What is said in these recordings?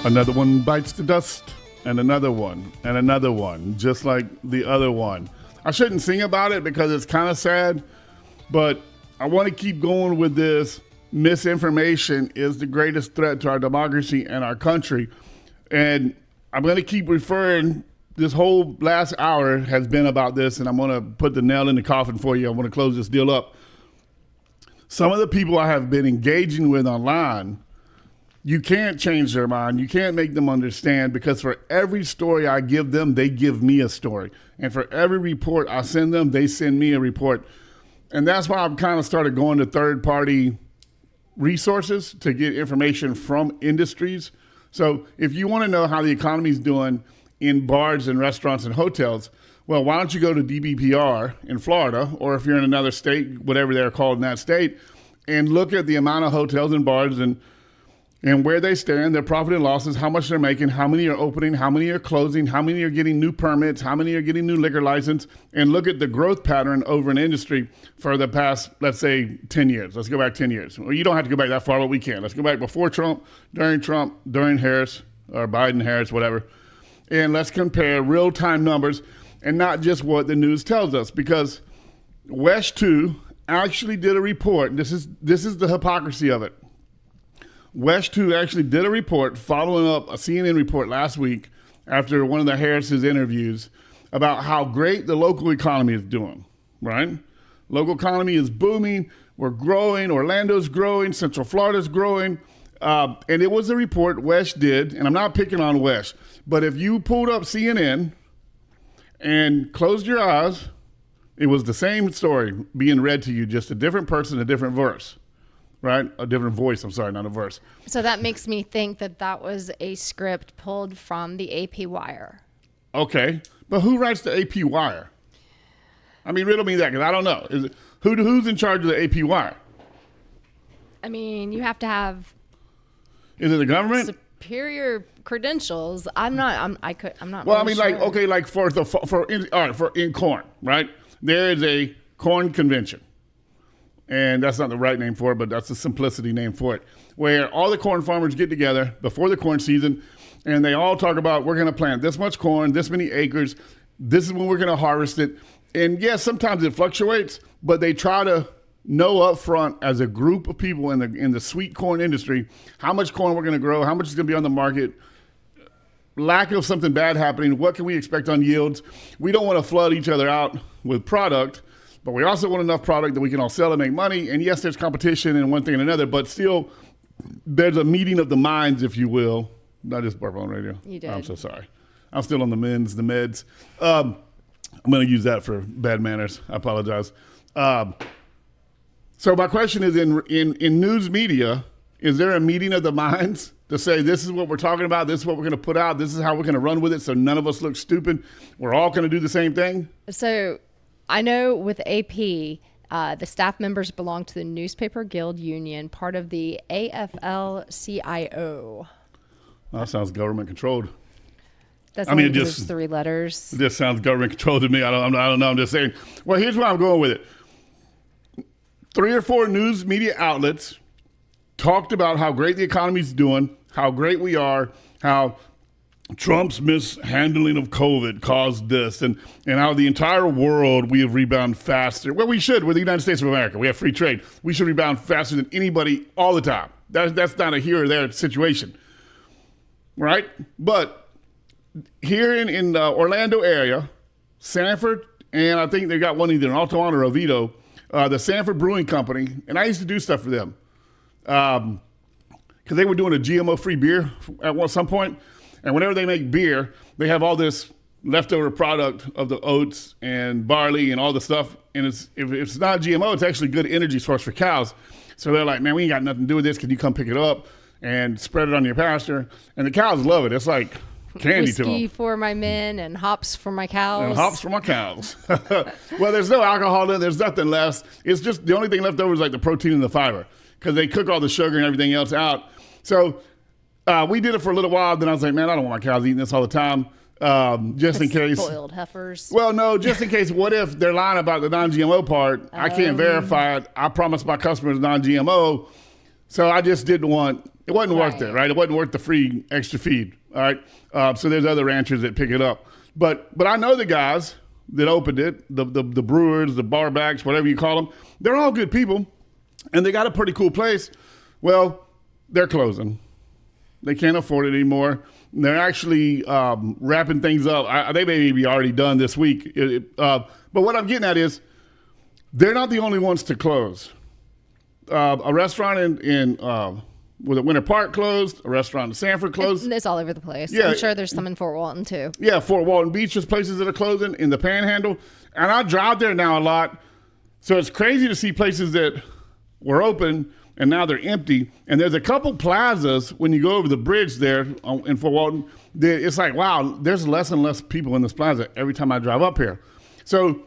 Another one bites the dust, and another one, just like the other one. I shouldn't sing about it because it's kind of sad, but I want to keep going with this. Misinformation is the greatest threat to our democracy and our country. And I'm going to keep referring. This whole last hour has been about this, and I'm going to put the nail in the coffin for you. I want to close this deal up. Some of the people I have been engaging with online, you can't change their mind. You can't make them understand, because for every story I give them, they give me a story. And for every report I send them, they send me a report. And that's why I've kind of started going to third-party resources to get information from industries. So if you want to know how the economy is doing in bars and restaurants and hotels, well, why don't you go to DBPR in Florida, or if you're in another state, whatever they're called in that state, and look at the amount of hotels and bars and where they stand, their profit and losses, how much they're making, how many are opening, how many are closing, how many are getting new permits, how many are getting new liquor license, and look at the growth pattern over an industry for the past, let's say, 10 years. Let's go back 10 years. Well, you don't have to go back that far, but we can. Let's go back before Trump, during Harris, or Biden, Harris, whatever. And let's compare real-time numbers and not just what the news tells us, because WESH 2 actually did a report. This is the hypocrisy of it. WESH 2 actually did a report following up a CNN report last week after one of the Harris's interviews about how great the local economy is doing, right? Local economy is booming. We're growing. Orlando's growing. Central Florida's growing. And it was a report WESH did, and I'm not picking on WESH, but if you pulled up CNN and closed your eyes, it was the same story being read to you, just a different person, a different verse. Right? A different voice. I'm sorry, not a verse. So that makes me think that was a script pulled from the AP Wire. Okay. But who writes the AP Wire? I mean, riddle me that, because I don't know. Who's in charge of the AP Wire? I mean, you have to have... Is it the government? Superior credentials. I'm not Well, really I mean, sure. like, okay, like for in corn, right? There is a corn convention. And that's not the right name for it, but that's the simplicity name for it, where all the corn farmers get together before the corn season, and they all talk about, we're going to plant this much corn, this many acres, this is when we're going to harvest it. And yes, sometimes it fluctuates, but they try to know up front as a group of people in the sweet corn industry how much corn we're going to grow, how much is going to be on the market, lack of something bad happening, what can we expect on yields. We don't want to flood each other out with product, but we also want enough product that we can all sell and make money. And yes, there's competition and one thing and another, but still there's a meeting of the minds, if you will. Not just burp on radio. You did. I'm so sorry. I'm still on the meds. I'm going to use that for bad manners. I apologize. So my question is, in news media, is there a meeting of the minds to say, this is what we're talking about, this is what we're going to put out, this is how we're going to run with it so none of us look stupid, we're all going to do the same thing? So I know with AP, the staff members belong to the Newspaper Guild Union, part of the AFL-CIO. That sounds government controlled. That's it just 3 letters. It just sounds government controlled to me. I don't know. I'm just saying. Well, here's where I'm going with it. 3 or 4 news media outlets talked about how great the economy's doing, how great we are, how Trump's mishandling of COVID caused this, and how the entire world, we have rebounded faster. Well, we should. We're the United States of America. We have free trade. We should rebound faster than anybody all the time. That's not a here or there situation, right? But here in the Orlando area, Sanford, and I think they got one either in Altamont or Oviedo, the Sanford Brewing Company, and I used to do stuff for them because they were doing a GMO-free beer at some point. And whenever they make beer, they have all this leftover product of the oats and barley and all the stuff. And if it's not GMO, it's actually good energy source for cows. So they're like, man, we ain't got nothing to do with this. Can you come pick it up and spread it on your pasture? And the cows love it. It's like candy to them. Whiskey for my men and hops for my cows. And hops for my cows. Well, there's no alcohol in it. There's nothing left. It's just the only thing left over is like the protein and the fiber, because they cook all the sugar and everything else out. So we did it for a little while. Then I was like, man, I don't want my cows eating this all the time. Just in case. Spoiled heifers. Well, no, just in case. What if they're lying about the non-GMO part? I can't verify it. I promised my customers non-GMO. So I just didn't want, it wasn't worth it, Right. right? It wasn't worth the free extra feed, all right? So there's other ranchers that pick it up. But I know the guys that opened it, the brewers, the barbacks, whatever you call them, they're all good people, and they got a pretty cool place. Well, they're closing. They can't afford it anymore. They're actually wrapping things up. They may be already done this week. But what I'm getting at is they're not the only ones to close. A restaurant in Winter Park closed. A restaurant in Sanford closed. It's all over the place. Yeah. I'm sure there's some in Fort Walton too. Yeah, Fort Walton Beach, there's places that are closing in the Panhandle. And I drive there now a lot. So it's crazy to see places that were open and now they're empty. And there's a couple plazas when you go over the bridge there in Fort Walton. It's like, wow, there's less and less people in this plaza every time I drive up here. So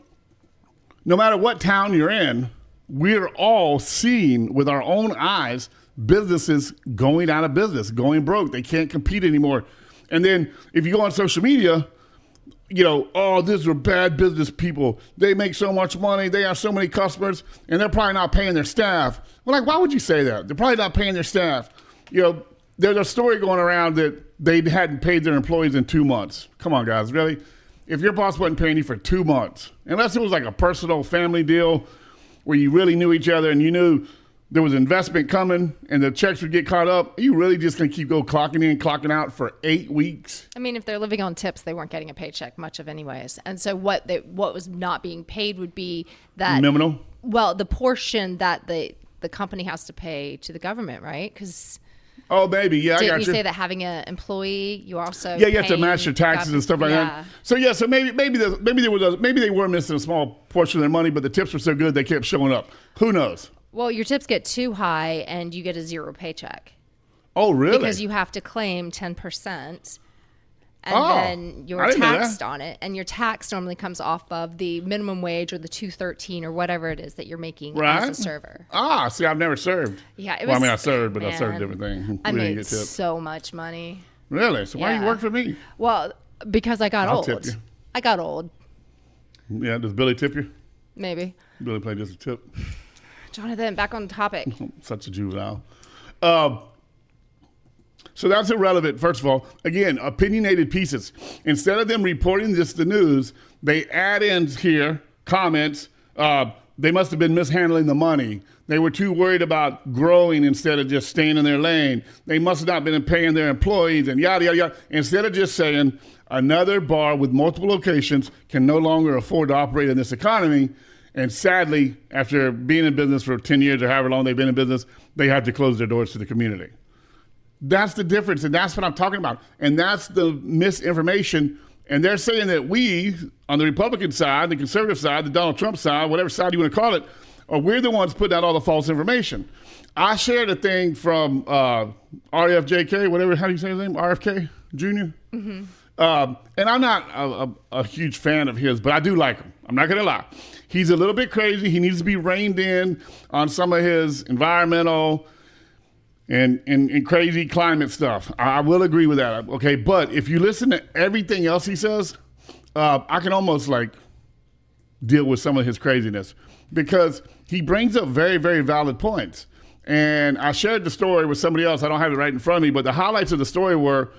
no matter what town you're in, we're all seeing with our own eyes businesses going out of business, going broke. They can't compete anymore. And then if you go on social media, you know, oh, these are bad business people. They make so much money. They have so many customers, and they're probably not paying their staff. Well, like, why would you say that? They're probably not paying their staff. You know, there's a story going around that they hadn't paid their employees in 2 months. Come on, guys, really? If your boss wasn't paying you for 2 months, unless it was like a personal family deal where you really knew each other and you knew there was investment coming and the checks would get caught up, are you really just going to keep clocking in, clocking out for 8 weeks? I mean, if they're living on tips, they weren't getting a paycheck much of anyways. And so what was not being paid would be that Nominal? Well, the portion that the company has to pay to the government, right? Because Oh, maybe. Yeah, I didn't got you you. say that having an employee, you also Yeah, you have to paying match your taxes and stuff like yeah. that. So yeah, so maybe they were missing a small portion of their money, but the tips were so good they kept showing up. Who knows? Well, your tips get too high and you get a zero paycheck Oh, really? because you have to claim 10%. And Oh, then you're I didn't know taxed that. on it, and your tax normally comes off of the minimum wage or the 213 or whatever it is that you're making Right. as a server. See, I've never served. Yeah, it Well, I was- mean, I served, but I served man, different things. I We didn't made get tipped. so much money. Really? So why you Yeah. work for me? Well, because I got I'll old. tip you. I got old, Yeah, does Billy tip you? maybe. Billy played just a tip. Jonathan, back on topic. Such a juvenile. So that's irrelevant, first of all. Again, opinionated pieces. Instead of them reporting this to the news, they add in here comments. They must have been mishandling the money. They were too worried about growing instead of just staying in their lane. They must have not been paying their employees and yada, yada, yada. Instead of just saying another bar with multiple locations can no longer afford to operate in this economy. And sadly, after being in business for 10 years or however long they've been in business, they have to close their doors to the community. That's the difference, and that's what I'm talking about. And that's the misinformation. And they're saying that we, on the Republican side, the conservative side, the Donald Trump side, whatever side you want to call it, we're the ones putting out all the false information. I shared a thing from RFJK, whatever, how do you say his name? RFK Jr.? Mm-hmm. And I'm not a huge fan of his, but I do like him. I'm not going to lie. He's a little bit crazy. He needs to be reined in on some of his environmental and crazy climate stuff. I will agree with that. Okay, but if you listen to everything else he says, I can almost like deal with some of his craziness because he brings up very, very valid points. And I shared the story with somebody else. I don't have it right in front of me, but the highlights of the story were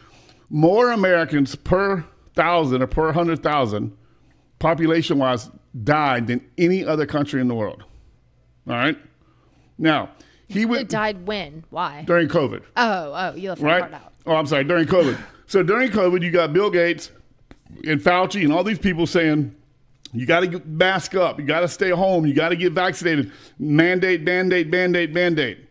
more Americans per 1,000 or per 100,000 population-wise died than any other country in the world. All right? Now, he It went died when? Why? during COVID, Oh, you left that right? part out. Oh, I'm sorry, during COVID. So during COVID, you got Bill Gates and Fauci and all these people saying, you got to mask up, you got to stay home, you got to get vaccinated, mandate, mandate, mandate, mandate.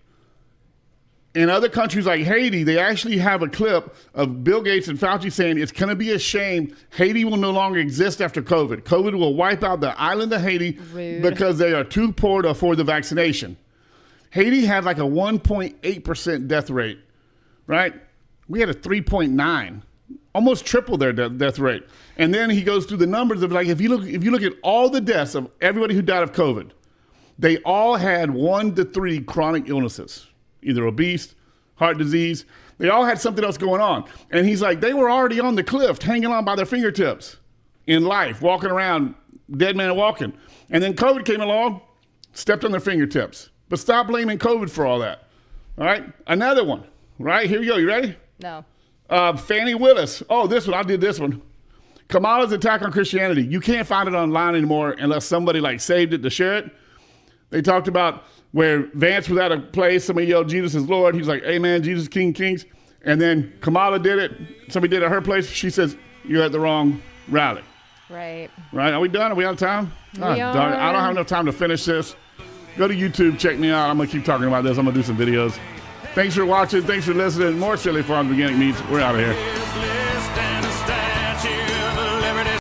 In other countries like Haiti, they actually have a clip of Bill Gates and Fauci saying it's going to be a shame. Haiti will no longer exist after COVID. COVID will wipe out the island of Haiti Rude. because they are too poor to afford the vaccination. Haiti had like a 1.8% death rate, right? We had a 3.9, almost triple their death rate. And then he goes through the numbers of like, if you look at all the deaths of everybody who died of COVID, they all had 1 to 3 chronic illnesses, either obese, heart disease. They all had something else going on. And he's like, they were already on the cliff, hanging on by their fingertips in life, walking around, dead man walking. And then COVID came along, stepped on their fingertips. But stop blaming COVID for all that. All right, another one. Right, here we go. You ready? No. Fannie Willis. Oh, this one. I did this one. Kamala's attack on Christianity. You can't find it online anymore unless somebody like saved it to share it. They talked about where Vance was at a place. Somebody yelled, Jesus is Lord. He's like, amen, Jesus King Kings. And then Kamala did it. Somebody did it at her place. She says, you're at the wrong rally. Right. Right? Are we done? Are we out of time? We Darn it. I don't have enough time to finish this. Go to YouTube. Check me out. I'm going to keep talking about this. I'm going to do some videos. Thanks for watching. Thanks for listening. More Silly Farms Organic Meats. We're out of here.